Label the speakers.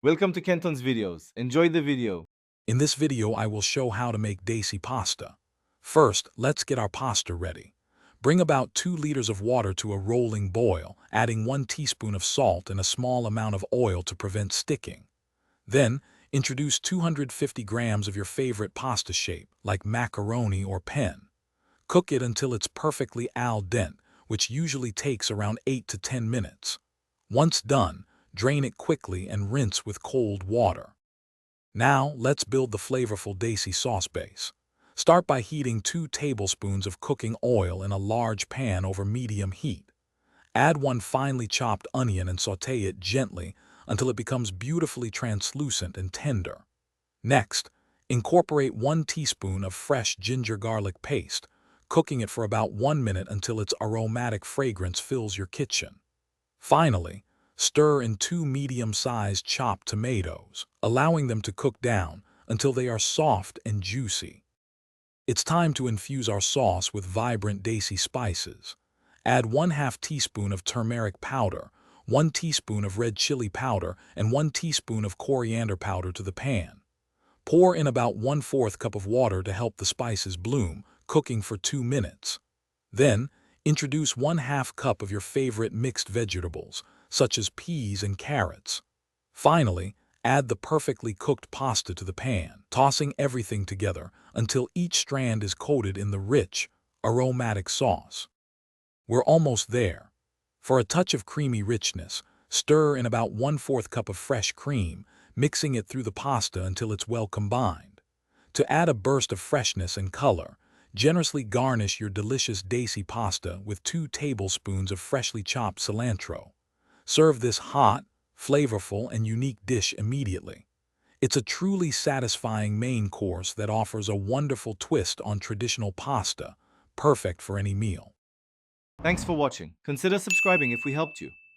Speaker 1: Welcome to Kenton's videos. Enjoy the video.
Speaker 2: In this video, I will show how to make Desi pasta. First, let's get our pasta ready. Bring about 2 liters of water to a rolling boil, adding 1 teaspoon of salt and a small amount of oil to prevent sticking. Then, introduce 250 grams of your favorite pasta shape, like macaroni or penne. Cook it until it's perfectly al dente, which usually takes around 8 to 10 minutes. Once done, drain it quickly and rinse with cold water. Now, let's build the flavorful Desi sauce base. Start by heating 2 tablespoons of cooking oil in a large pan over medium heat. Add 1 finely chopped onion and sauté it gently until it becomes beautifully translucent and tender. Next, incorporate 1 teaspoon of fresh ginger garlic paste, cooking it for about 1 minute until its aromatic fragrance fills your kitchen. Finally, stir in 2 medium-sized chopped tomatoes, allowing them to cook down until they are soft and juicy. It's time to infuse our sauce with vibrant Desi spices. Add 1/2 teaspoon of turmeric powder, 1 teaspoon of red chili powder, and 1 teaspoon of coriander powder to the pan. Pour in about 1/4 cup of water to help the spices bloom, cooking for 2 minutes. Then, introduce 1/2 cup of your favorite mixed vegetables, such as peas and carrots. Finally, add the perfectly cooked pasta to the pan, tossing everything together until each strand is coated in the rich, aromatic sauce. We're almost there. For a touch of creamy richness, stir in about 1/4 cup of fresh cream, mixing it through the pasta until it's well combined. To add a burst of freshness and color, generously garnish your delicious Desi pasta with 2 tablespoons of freshly chopped cilantro. Serve this hot, flavorful, and unique dish immediately. It's a truly satisfying main course that offers a wonderful twist on traditional pasta, perfect for any meal.
Speaker 1: Thanks for watching. Consider subscribing if we helped you.